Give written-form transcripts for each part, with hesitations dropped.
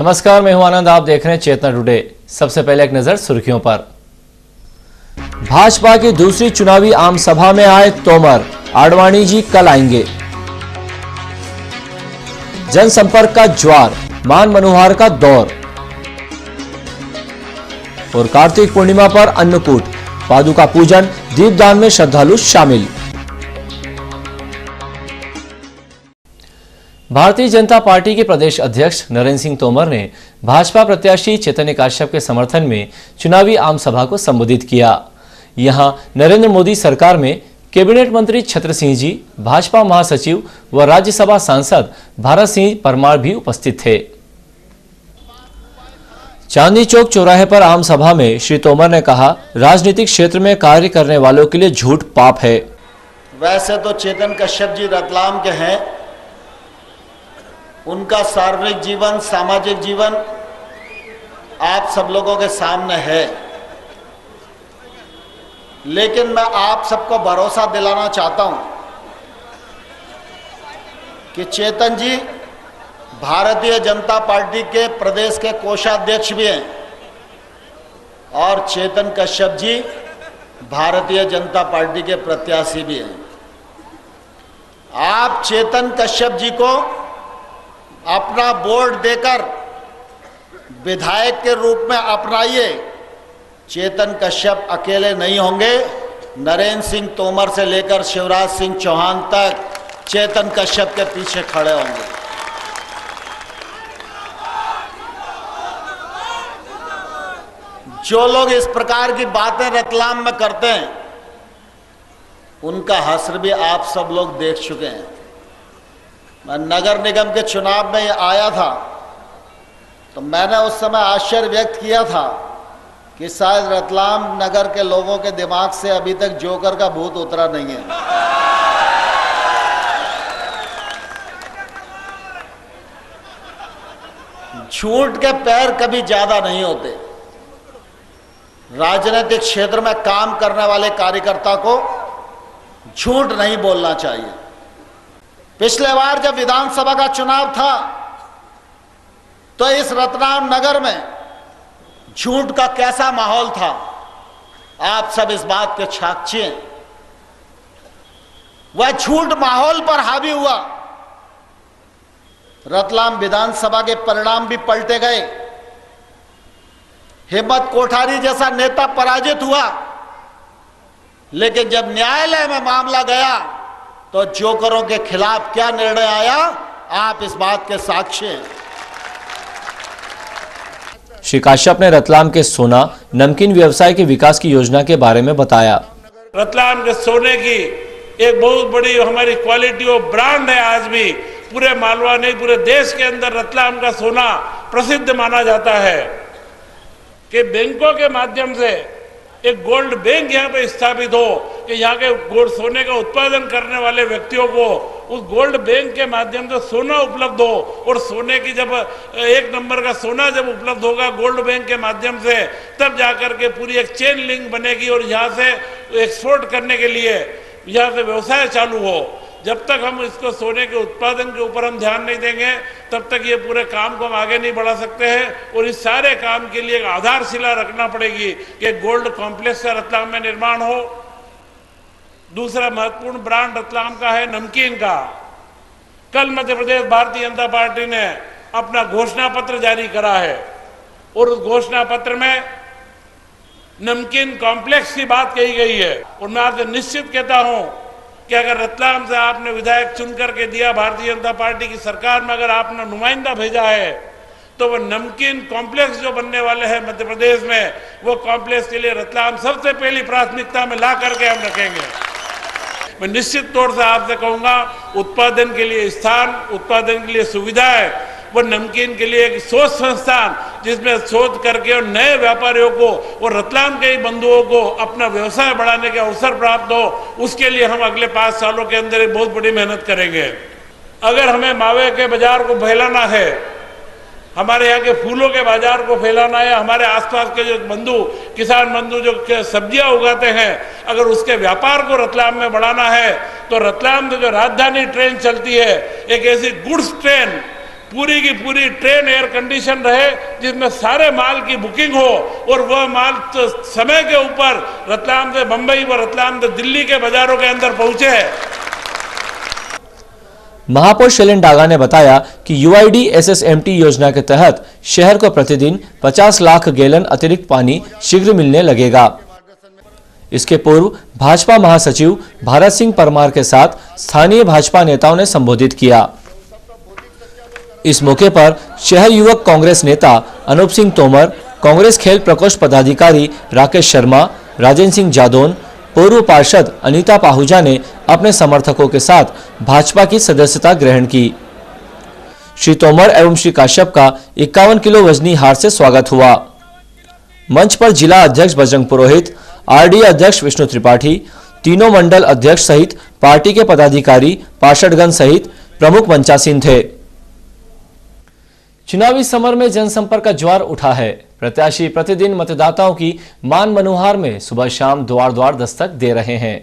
नमस्कार, मैं हूं आनंद। आप देख रहे हैं चेतना टुडे। सबसे पहले एक नजर सुर्खियों पर। भाजपा की दूसरी चुनावी आम सभा में आए तोमर, आडवाणी जी कल आएंगे। जनसंपर्क का ज्वार, मान मनोहर का दौर। और कार्तिक पूर्णिमा पर अन्नकूट, पादुका पूजन, दीपदान में श्रद्धालु शामिल। भारतीय जनता पार्टी के प्रदेश अध्यक्ष नरेंद्र सिंह तोमर ने भाजपा प्रत्याशी चैतन्य काश्यप के समर्थन में चुनावी आम सभा को संबोधित किया। यहां नरेंद्र मोदी सरकार में कैबिनेट मंत्री छत्र सिंह जी, भाजपा महासचिव व राज्यसभा सांसद भारत सिंह परमार भी उपस्थित थे। चांदनी चौक चौराहे पर आम सभा में श्री तोमर ने कहा, राजनीतिक क्षेत्र में कार्य करने वालों के लिए झूठ पाप है। वैसे तो चेतन कश्यप जी रतलाम के हैं, उनका सार्वजनिक जीवन, सामाजिक जीवन आप सब लोगों के सामने है, लेकिन मैं आप सबको भरोसा दिलाना चाहता हूं कि चेतन जी भारतीय जनता पार्टी के प्रदेश के कोषाध्यक्ष भी हैं और चेतन कश्यप जी भारतीय जनता पार्टी के प्रत्याशी भी हैं। आप चेतन कश्यप जी को अपना बोर्ड देकर विधायक के रूप में अपनाइए। चेतन कश्यप अकेले नहीं होंगे, नरेंद्र सिंह तोमर से लेकर शिवराज सिंह चौहान तक चेतन कश्यप के पीछे खड़े होंगे। जो लोग इस प्रकार की बातें रतलाम में करते हैं, उनका हश्र भी आप सब लोग देख चुके हैं। मैं नगर निगम के चुनाव में आया था तो मैंने उस समय आश्चर्य व्यक्त किया था कि शायद रतलाम नगर के लोगों के दिमाग से अभी तक जोकर का भूत उतरा नहीं है। झूठ के पैर कभी ज्यादा नहीं होते। राजनीतिक क्षेत्र में काम करने वाले कार्यकर्ता को झूठ नहीं बोलना चाहिए। पिछले बार जब विधानसभा का चुनाव था तो इस रतलाम नगर में झूठ का कैसा माहौल था, आप सब इस बात के साक्षी हैं। वह झूठ माहौल पर हावी हुआ। रतलाम विधानसभा के परिणाम भी पलटे गए। हिम्मत कोठारी जैसा नेता पराजित हुआ, लेकिन जब न्यायालय में मामला गया तो जोकरों के खिलाफ क्या निर्णय आया, आप इस बात के साक्षी हैं। श्री काश्यप ने रतलाम के सोना नमकीन व्यवसाय के विकास की योजना के बारे में बताया। रतलाम के सोने की एक बहुत बड़ी हमारी क्वालिटी और ब्रांड है। आज भी पूरे मालवा नहीं, पूरे देश के अंदर रतलाम का सोना प्रसिद्ध माना जाता है कि बैंकों के माध्यम से एक गोल्ड बैंक यहाँ पे स्थापित हो कि यहाँ के गोल्ड सोने का उत्पादन करने वाले व्यक्तियों को उस गोल्ड बैंक के माध्यम से सोना उपलब्ध हो। और सोने की जब एक नंबर का सोना जब उपलब्ध होगा गोल्ड बैंक के माध्यम से, तब जाकर के पूरी एक चेन लिंक बनेगी और यहाँ से एक्सपोर्ट करने के लिए यहाँ से व्यवसाय चालू हो। जब तक हम इसको सोने के उत्पादन के ऊपर हम ध्यान नहीं देंगे, तब तक ये पूरे काम को हम आगे नहीं बढ़ा सकते हैं। और इस सारे काम के लिए एक आधारशिला रखना पड़ेगी कि गोल्ड कॉम्प्लेक्स का रतलाम में निर्माण हो। दूसरा महत्वपूर्ण ब्रांड रतलाम का है नमकीन का। कल मध्य प्रदेश भारतीय जनता पार्टी ने अपना घोषणा पत्र जारी करा है और उस घोषणा पत्र में नमकीन कॉम्प्लेक्स की बात कही गई है। और मैं आपसे निश्चित कहता हूं कि अगर रतलाम से आपने विधायक चुन करके दिया, भारतीय जनता पार्टी की सरकार में अगर आपने नुमाइंदा भेजा है, तो वो नमकीन कॉम्प्लेक्स जो बनने वाले हैं मध्य प्रदेश में, वो कॉम्प्लेक्स के लिए रतलाम सबसे पहली प्राथमिकता में ला करके हम रखेंगे। मैं निश्चित तौर से आपसे कहूंगा, उत्पादन के लिए स्थान, उत्पादन के लिए सुविधाएं, वो नमकीन के लिए एक शोध संस्थान जिसमें शोध करके और नए व्यापारियों को और रतलाम के बंधुओं को अपना व्यवसाय बढ़ाने के अवसर प्राप्त हो, उसके लिए हम अगले 5 सालों के अंदर एक बहुत बड़ी मेहनत करेंगे। अगर हमें मावे के बाजार को फैलाना है, हमारे यहाँ के फूलों के बाजार को फैलाना है, हमारे आसपास के जो बंधु, किसान बंधु जो सब्जियां उगाते हैं, अगर उसके व्यापार को रतलाम में बढ़ाना है, तो रतलाम में जो राजधानी ट्रेन चलती है, एक ऐसी गुड्स ट्रेन पूरी की पूरी ट्रेन एयर कंडीशन रहे, जिसमें सारे माल की बुकिंग हो और वह माल तो समय के ऊपर रतलाम से बंबई व रतलाम से दिल्ली के बाजारों के अंदर पहुंचे है। महापौर शैलेन डागा ने बताया कि यूआईडी एसएसएमटी योजना के तहत शहर को प्रतिदिन 50 लाख गैलन अतिरिक्त पानी शीघ्र मिलने लगेगा। इसके पूर्व भाजपा महासचिव भारत सिंह परमार के साथ स्थानीय भाजपा नेताओं ने संबोधित किया। इस मौके पर शहर युवक कांग्रेस नेता अनूप सिंह तोमर, कांग्रेस खेल प्रकोष्ठ पदाधिकारी राकेश शर्मा, राजेंद्र सिंह जादौन, पूर्व पार्षद अनीता पाहुजा ने अपने समर्थकों के साथ भाजपा की सदस्यता ग्रहण की। श्री तोमर एवं श्री काश्यप का 51 किलो वजनी हार से स्वागत हुआ। मंच पर जिला अध्यक्ष बजरंग पुरोहित, आरडी अध्यक्ष विष्णु त्रिपाठी, तीनों मंडल अध्यक्ष सहित पार्टी के पदाधिकारी, पार्षदगण सहित प्रमुख मंचासीन थे। चुनावी समर में जनसंपर्क का ज्वार उठा है। प्रत्याशी प्रतिदिन मतदाताओं की मान मनोहार में सुबह शाम द्वार द्वार दस्तक दे रहे हैं।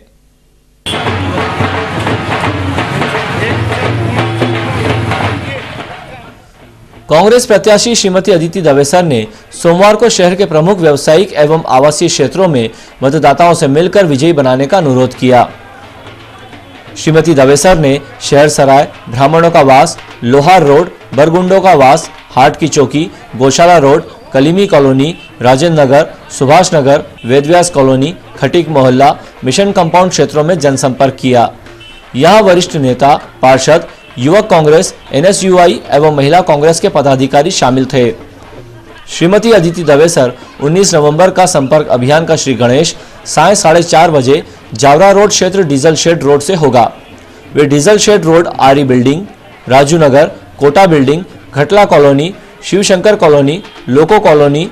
कांग्रेस प्रत्याशी श्रीमती अदिति दवेसर ने सोमवार को शहर के प्रमुख व्यावसायिक एवं आवासीय क्षेत्रों में मतदाताओं से मिलकर विजयी बनाने का अनुरोध किया। श्रीमती दवेसर ने शहर सराय, ब्राह्मणों का वास, लोहार रोड, बरगुंडों का वास, हाट की चौकी, गौशाला road, Kalimi colony, Rajendra Nagar, Subhash Nagar, Vedvyas colony, Khatik मोहल्ला, मिशन कंपाउंड क्षेत्रों में जनसंपर्क किया। यहां वरिष्ठ नेता, पार्षद, युवक कांग्रेस, एनएसयूआई एवं महिला कांग्रेस के पदाधिकारी शामिल थे। श्रीमती अदिति दवेसर 19 नवंबर का संपर्क अभियान का श्री गणेश साय 4:30 बजे जावरा रोड क्षेत्र डीजल शेड रोड से होगा। वे diesel shed road, Aari building, Raju Nagar, Kota building, Ghatla colony, Shivshankar colony, loco colony,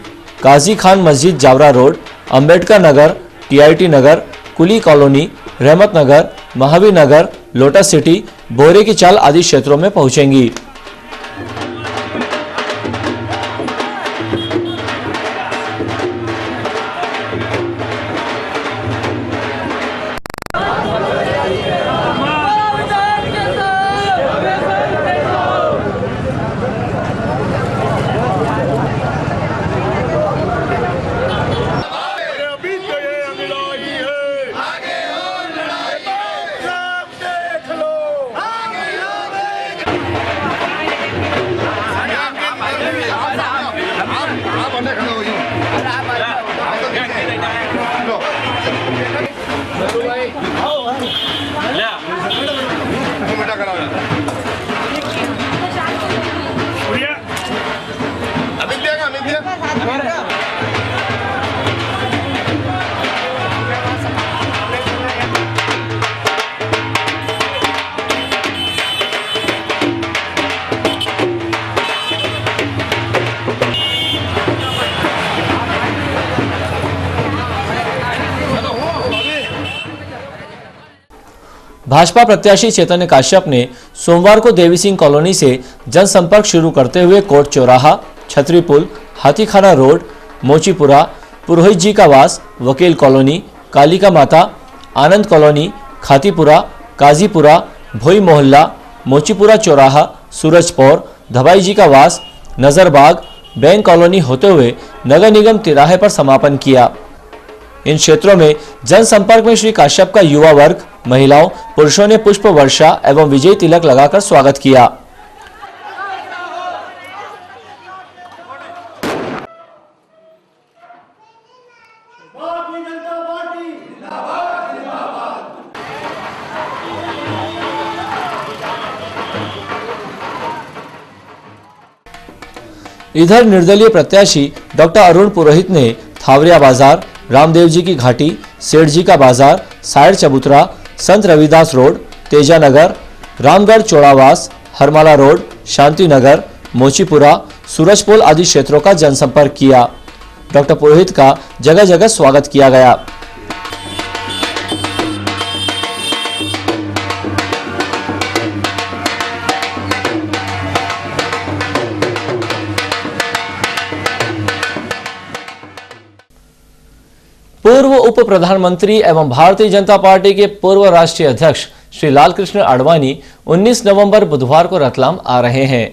Kazi Khan मस्जिद Jaora road, Ambedkar Nagar, TIT Nagar, Kuli colony, Rahmat Nagar, Mahavir Nagar, lotus city, Bore की चाल आदि क्षेत्रों में पहुंचेंगी। भाजपा प्रत्याशी चैतन्य काश्यप ने सोमवार को देवी सिंह कॉलोनी से जनसंपर्क शुरू करते हुए कोट चौराहा, छतरी पुल, हाथीखाना रोड, मोचीपुरा, पुरोहित जी का वास, वकील कॉलोनी, कालिका माता, आनंद कॉलोनी, खातीपुरा, काजीपुरा, भोई मोहल्ला, मोचीपुरा चौराहा, सूरजपौर, धबाई जी का वास, नजरबाग, बैंक कॉलोनी होते हुए नगर निगम तिराहे पर समापन किया। इन क्षेत्रों में जनसंपर्क में श्री काश्यप का युवा वर्ग, महिलाओं, पुरुषों ने पुष्प वर्षा एवं विजय तिलक लगाकर स्वागत किया। इधर निर्दलीय प्रत्याशी डॉक्टर अरुण पुरोहित ने थावरिया बाजार, रामदेव जी की घाटी, सेठ जी का बाजार, साइड चबूतरा, संत रविदास रोड, तेजा नगर, रामगढ़ चौड़ावास, हरमाला रोड, शांति नगर, मोचीपुरा, सूरजपोल आदि क्षेत्रों का जनसंपर्क किया। डॉक्टर पुरोहित का जगह जगह स्वागत किया गया। पूर्व उप प्रधानमंत्री एवं भारतीय जनता पार्टी के पूर्व राष्ट्रीय अध्यक्ष श्री लालकृष्ण आडवाणी 19 नवंबर बुधवार को रतलाम आ रहे हैं।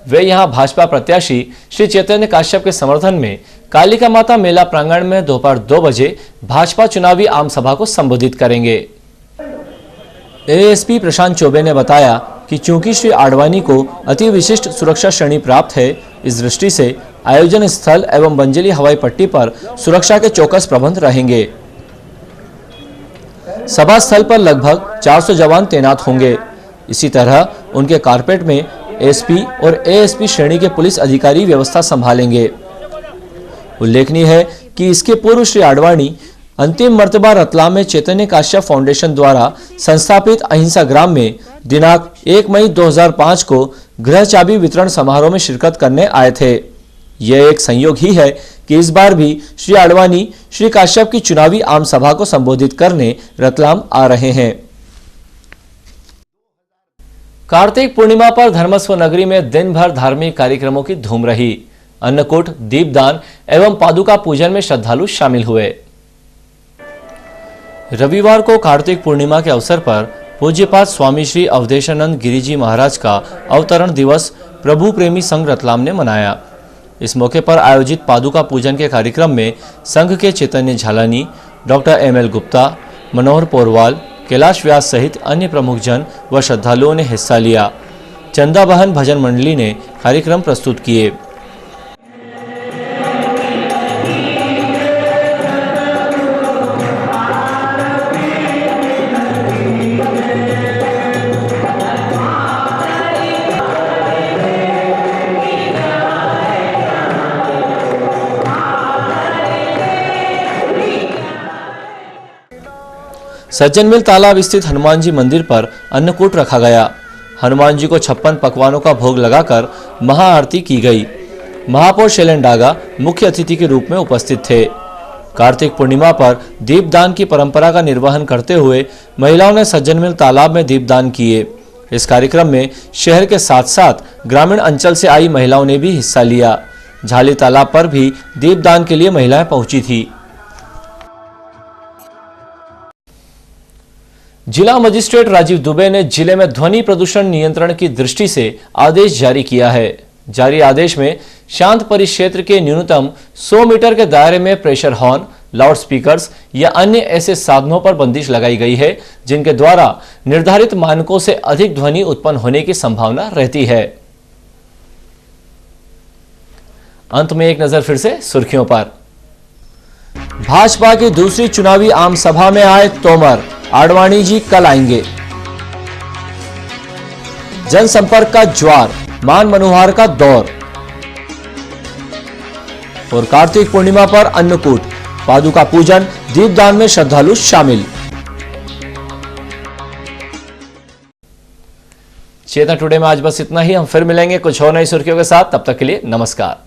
वे यहां भाजपा प्रत्याशी श्री चैतन्य काश्यप के समर्थन में कालिका माता मेला प्रांगण में दोपहर 2 बजे भाजपा चुनावी आम सभा को संबोधित करेंगे। एएसपी प्रशांत चौबे ने बताया कि चूंकि श्री आडवाणी को अति विशिष्ट सुरक्षा श्रेणी प्राप्त है, इस दृष्टि से आयोजन स्थल एवं बंजेली हवाई पट्टी पर सुरक्षा के चौकस प्रबंध रहेंगे। सभा स्थल पर लगभग 400 जवान तैनात होंगे। इसी तरह उनके कारपेट में एसपी और एएसपी श्रेणी के पुलिस अधिकारी व्यवस्था संभालेंगे। उल्लेखनीय है कि इसके पूर्व श्री आडवाणी अंतिम मर्तबा रतलाम में चैतन्य काश्यप फाउंडेशन द्वारा संस्थापित अहिंसा ग्राम में दिनांक 1 मई 2005 को गृह चाबी वितरण समारोह में शिरकत करने आए थे। यह एक संयोग ही है कि इस बार भी श्री आडवाणी श्री काश्यप की चुनावी आम सभा को संबोधित करने रतलाम आ रहे हैं। कार्तिक पूर्णिमा पर धर्मस्व नगरी में दिन भर धार्मिक कार्यक्रमों की धूम रही। अन्नकूट, दीपदान एवं पादुका पूजन में श्रद्धालु शामिल हुए। रविवार को कार्तिक पूर्णिमा के अवसर पर पूज्यपाद स्वामी श्री अवधेशानंद गिरिजी महाराज का अवतरण दिवस प्रभु प्रेमी संघ रतलाम ने मनाया। इस मौके पर आयोजित पादुका पूजन के कार्यक्रम में संघ के चैतन्य झालानी, डॉक्टर ML गुप्ता, मनोहर पोरवाल, कैलाश व्यास सहित अन्य प्रमुख जन व श्रद्धालुओं ने हिस्सा लिया। चंदा बहन भजन मंडली ने कार्यक्रम प्रस्तुत किए। सज्जन मिल तालाब स्थित हनुमान जी मंदिर पर अन्नकूट रखा गया। हनुमान जी को 56 पकवानों का भोग लगाकर महाआरती की गई। महापौर शैलेन डागा मुख्य अतिथि के रूप में उपस्थित थे। कार्तिक पूर्णिमा पर दीपदान की परंपरा का निर्वहन करते हुए महिलाओं ने सज्जन मिल तालाब में दीपदान किए। इस कार्यक्रम में शहर के साथ साथ ग्रामीण अंचल से आई महिलाओं ने भी हिस्सा लिया। झाली तालाब पर भी दीपदान के लिए महिलाएं पहुंची थी। जिला मजिस्ट्रेट राजीव दुबे ने जिले में ध्वनि प्रदूषण नियंत्रण की दृष्टि से आदेश जारी किया है। जारी आदेश में शांत परिक्षेत्र के न्यूनतम 100 मीटर के दायरे में प्रेशर हॉर्न, लाउड स्पीकर्स या अन्य ऐसे साधनों पर बंदिश लगाई गई है जिनके द्वारा निर्धारित मानकों से अधिक ध्वनि उत्पन्न होने की संभावना रहती है। अंत में एक नजर फिर से सुर्खियों पर। भाजपा की दूसरी चुनावी आम सभा में आए तोमर, आडवाणी जी कल आएंगे। जनसंपर्क का ज्वार, मान मनोहार का दौर। और कार्तिक पूर्णिमा पर अन्नकूट, पादुका पूजन, दीपदान में श्रद्धालु शामिल। चेतना टुडे में आज बस इतना ही। हम फिर मिलेंगे कुछ और नई सुर्खियों के साथ। तब तक के लिए नमस्कार।